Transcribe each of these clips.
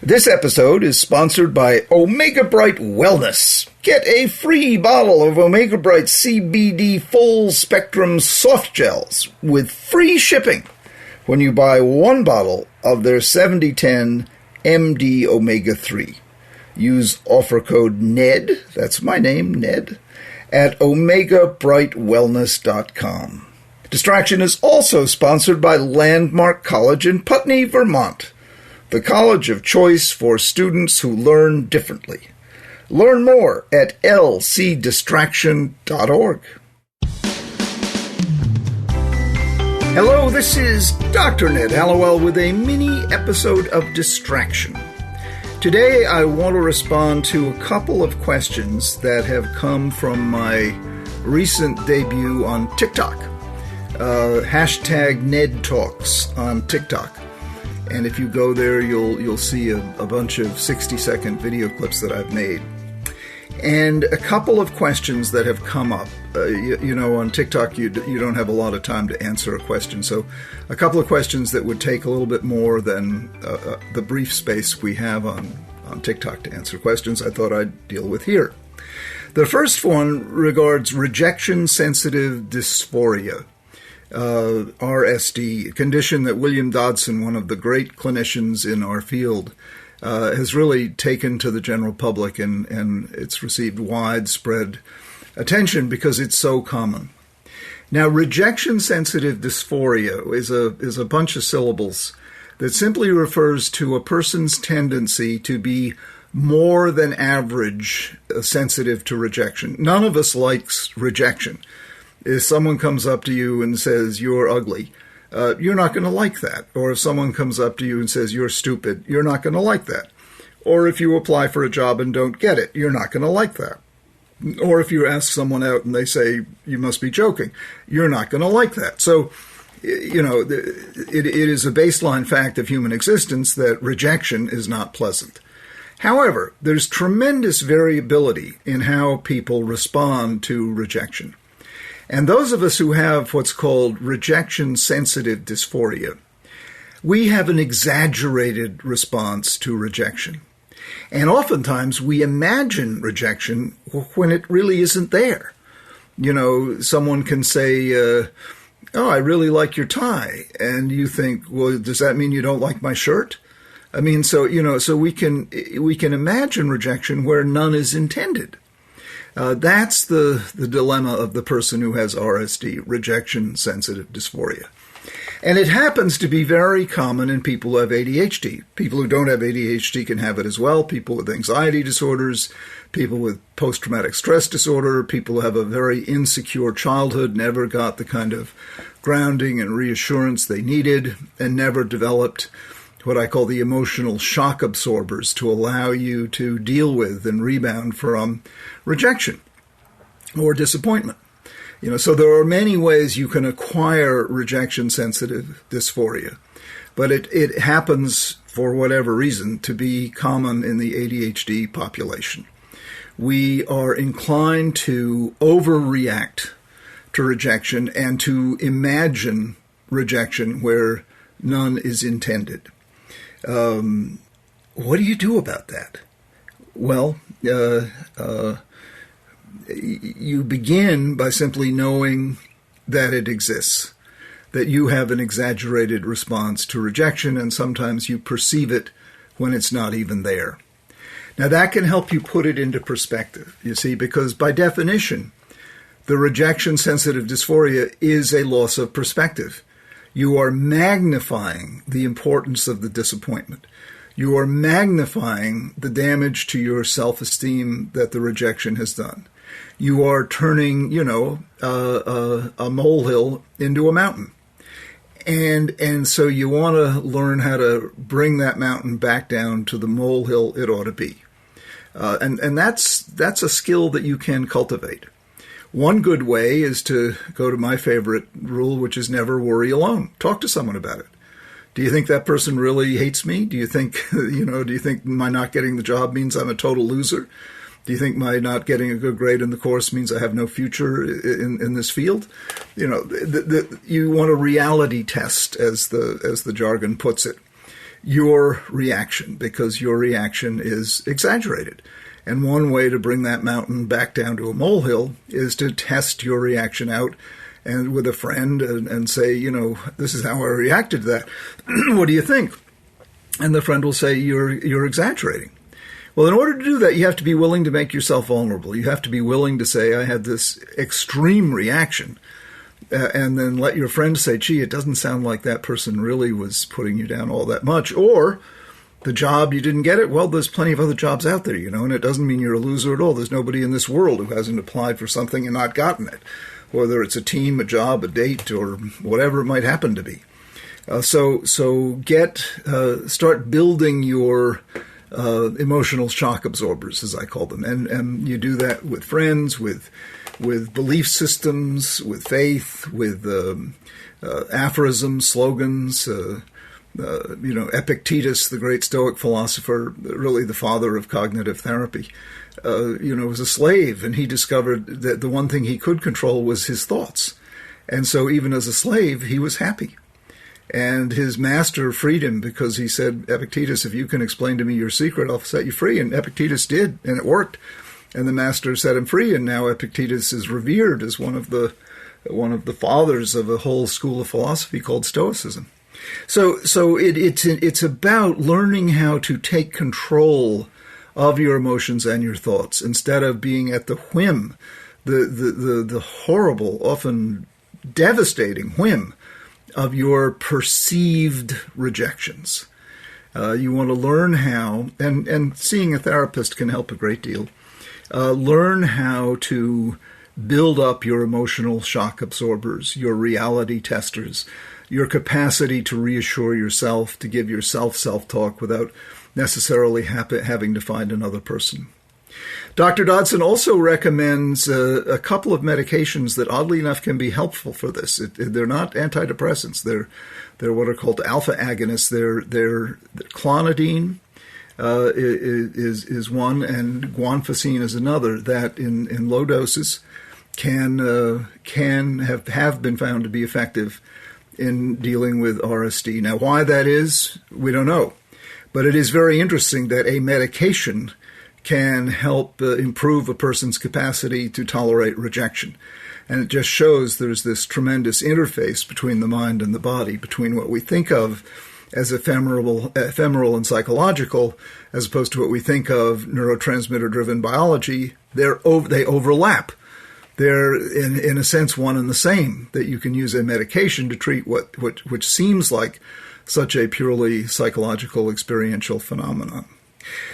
This episode is sponsored by Omega Bright Wellness. Get a free bottle of Omega Bright CBD Full Spectrum Soft Gels with free shipping when you buy one bottle of their 7010 MD Omega 3. Use offer code NED, that's my name, Ned, at omegabrightwellness.com. Distraction is also sponsored by Landmark College in Putney, Vermont, the college of choice for students who learn differently. Learn more at lcdistraction.org. Hello, this is Dr. Ned Hallowell with a mini episode of Distraction. Today I want to respond to a couple of questions that have come from my recent debut on TikTok. Hashtag Ned Talks on TikTok. And if you go there, you'll see a bunch of 60-second video clips that I've made. And a couple of questions that have come up. You know, on TikTok, you don't have a lot of time to answer a question. So a couple of questions that would take a little bit more than the brief space we have on TikTok to answer questions, I thought I'd deal with here. The first one regards rejection sensitive dysphoria. RSD, a condition that William Dodson, one of the great clinicians in our field, has really taken to the general public, and it's received widespread attention because it's so common. Now, rejection-sensitive dysphoria is a bunch of syllables that simply refers to a person's tendency to be more than average sensitive to rejection. None of us likes rejection. If someone comes up to you and says, you're ugly, you're not going to like that. Or if someone comes up to you and says, you're stupid, you're not going to like that. Or if you apply for a job and don't get it, you're not going to like that. Or if you ask someone out and they say, you must be joking, you're not going to like that. So, you know, it is a baseline fact of human existence that rejection is not pleasant. However, there's tremendous variability in how people respond to rejection. And those of us who have what's called rejection sensitive dysphoria, we have an exaggerated response to rejection. And oftentimes we imagine rejection when it really isn't there. You know, someone can say, oh, I really like your tie. And you think, well, does that mean you don't like my shirt? I mean, so we can imagine rejection where none is intended. That's the dilemma of the person who has RSD, rejection-sensitive dysphoria. And it happens to be very common in people who have ADHD. People who don't have ADHD can have it as well. People with anxiety disorders, people with post-traumatic stress disorder, people who have a very insecure childhood, never got the kind of grounding and reassurance they needed, and never developed what I call the emotional shock absorbers to allow you to deal with and rebound from rejection or disappointment. You know, so there are many ways you can acquire rejection-sensitive dysphoria, but it happens, for whatever reason, to be common in the ADHD population. We are inclined to overreact to rejection and to imagine rejection where none is intended. What do you do about that? Well, you begin by simply knowing that it exists, that you have an exaggerated response to rejection, and sometimes you perceive it when it's not even there. Now, that can help you put it into perspective, you see, because by definition, the rejection-sensitive dysphoria is a loss of perspective. You are magnifying the importance of the disappointment. You are magnifying the damage to your self-esteem that the rejection has done. You are turning, a molehill into a mountain. And so you want to learn how to bring that mountain back down to the molehill it ought to be. And that's a skill that you can cultivate. One good way is to go to my favorite rule, which is never worry alone. Talk to someone about it. Do you think that person really hates me? Do you think, do you think my not getting the job means I'm a total loser? Do you think my not getting a good grade in the course means I have no future in this field? You want a reality test, as the jargon puts it. your reaction, because your reaction is exaggerated. And one way to bring that mountain back down to a molehill is to test your reaction out and with a friend and say, this is how I reacted to that. What do you think? And the friend will say, you're exaggerating. Well, in order to do that, you have to be willing to make yourself vulnerable. You have to be willing to say, I had this extreme reaction, and then let your friend say, gee, it doesn't sound like that person really was putting you down all that much. Or the job, you didn't get it. Well, there's plenty of other jobs out there, and it doesn't mean you're a loser at all. There's nobody in this world who hasn't applied for something and not gotten it, whether it's a team, a job, a date, or whatever it might happen to be. So start building your emotional shock absorbers, as I call them, and you do that with friends, with belief systems, with faith, with aphorisms, slogans. Epictetus, the great Stoic philosopher, really the father of cognitive therapy, was a slave, and he discovered that the one thing he could control was his thoughts, and so even as a slave, he was happy. And his master freed him because he said, Epictetus, if you can explain to me your secret, I'll set you free. And Epictetus did, and it worked. And the master set him free, and now Epictetus is revered as one of the fathers of a whole school of philosophy called Stoicism. So it's about learning how to take control of your emotions and your thoughts instead of being at the whim, the horrible, often devastating whim of your perceived rejections. You want to learn how, and seeing a therapist can help a great deal, learn how to build up your emotional shock absorbers, your reality testers, your capacity to reassure yourself, to give yourself self-talk without necessarily having to find another person. Dr. Dodson also recommends a couple of medications that, oddly enough, can be helpful for this. They're not antidepressants. They're what are called alpha agonists. They're clonidine is one, and guanfacine is another, that in low doses can have been found to be effective in dealing with RSD. Now, why that is, we don't know. But it is very interesting that a medication can help improve a person's capacity to tolerate rejection. And it just shows there's this tremendous interface between the mind and the body, between what we think of as ephemeral and psychological, as opposed to what we think of neurotransmitter-driven biology. They overlap. They're, in a sense, one and the same, that you can use a medication to treat which seems like such a purely psychological experiential phenomenon.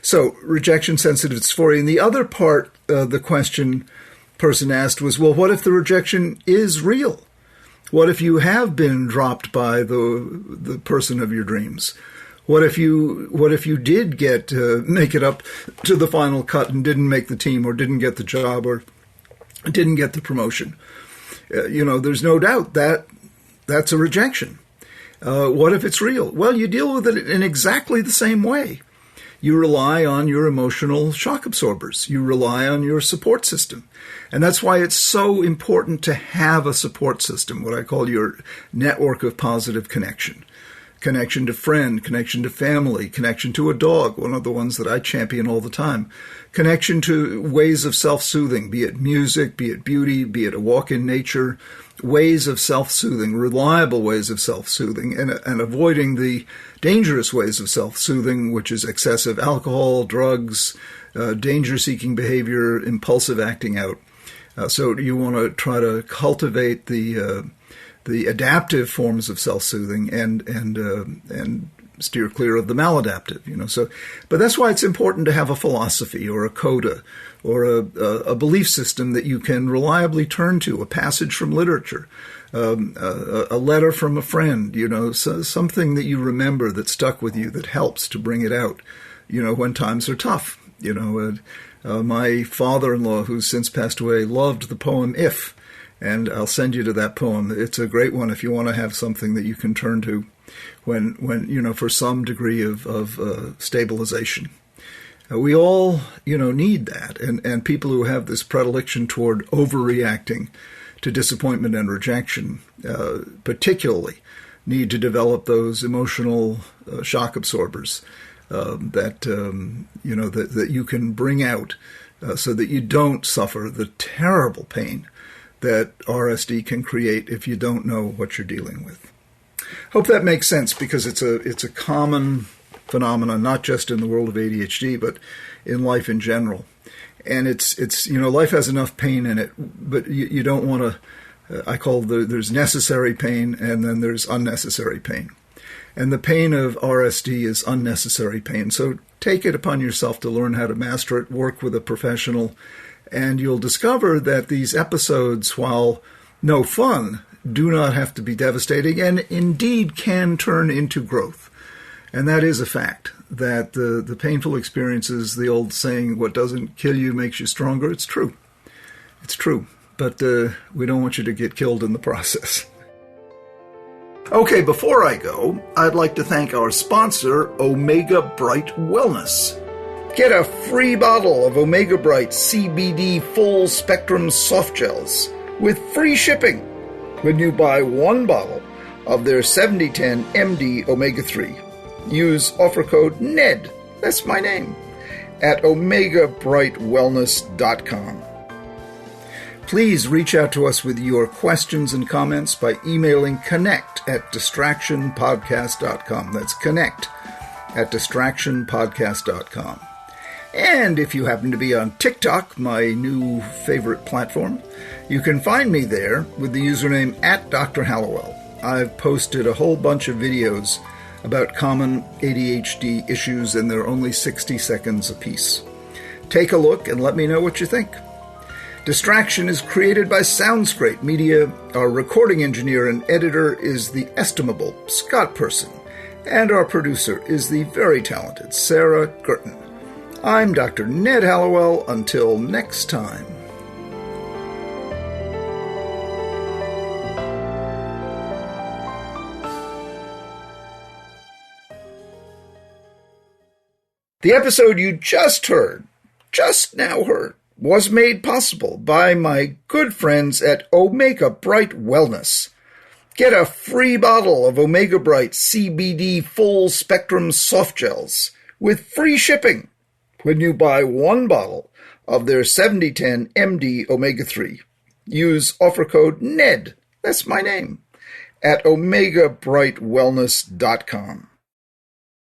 So, rejection sensitive dysphoria. And the other part of the question person asked was, well, what if the rejection is real? What if you have been dropped by the person of your dreams? What if you did make it up to the final cut and didn't make the team, or didn't get the job, or didn't get the promotion? There's no doubt that that's a rejection. What if it's real? Well, you deal with it in exactly the same way. You rely on your emotional shock absorbers. You rely on your support system. And that's why it's so important to have a support system, what I call your network of positive connection. Connection to friend, connection to family, connection to a dog, one of the ones that I champion all the time. Connection to ways of self-soothing, be it music, be it beauty, be it a walk in nature, ways of self-soothing, reliable ways of self-soothing, and avoiding the dangerous ways of self-soothing, which is excessive alcohol, drugs, danger-seeking behavior, impulsive acting out. So you want to try to cultivate the adaptive forms of self-soothing and steer clear of the maladaptive. So, but that's why it's important to have a philosophy or a coda or a belief system that you can reliably turn to, a passage from literature, a letter from a friend, something that you remember that stuck with you that helps to bring it out, when times are tough. My father-in-law, who's since passed away, loved the poem If, and I'll send you to that poem. It's a great one if you want to have something that you can turn to when for some degree of stabilization. We all, need that. And people who have this predilection toward overreacting to disappointment and rejection, particularly, need to develop those emotional shock absorbers that you can bring out so that you don't suffer the terrible pain that RSD can create if you don't know what you're dealing with. Hope that makes sense, because it's a common phenomenon, not just in the world of ADHD, but in life in general. And it's life has enough pain in it, but you don't want to. I call there's necessary pain, and then there's unnecessary pain. And the pain of RSD is unnecessary pain. So take it upon yourself to learn how to master it, work with a professional, and you'll discover that these episodes, while no fun, do not have to be devastating, and indeed can turn into growth. And that is a fact, that the painful experiences, the old saying, what doesn't kill you makes you stronger, it's true. It's true. But we don't want you to get killed in the process. Okay, before I go, I'd like to thank our sponsor, Omega Bright Wellness. Get a free bottle of Omega Bright CBD Full Spectrum Soft Gels with free shipping when you buy one bottle of their 7010 MD Omega-3. Use offer code NED, that's my name, at omegabrightwellness.com. Please reach out to us with your questions and comments by emailing connect@distractionpodcast.com. That's connect@distractionpodcast.com. And if you happen to be on TikTok, my new favorite platform, you can find me there with the username @DrHallowell. I've posted a whole bunch of videos about common ADHD issues, and they're only 60 seconds apiece. Take a look and let me know what you think. Distraction is created by Soundscrape Media. Our recording engineer and editor is the estimable Scott Persson, and our producer is the very talented Sarah Guertin. I'm Dr. Ned Hallowell. Until next time. The episode you just now heard, was made possible by my good friends at Omega Bright Wellness. Get a free bottle of Omega Bright CBD Full Spectrum Soft Gels with free shipping when you buy one bottle of their 7010 MD Omega-3. Use offer code NED, that's my name, at omegabrightwellness.com.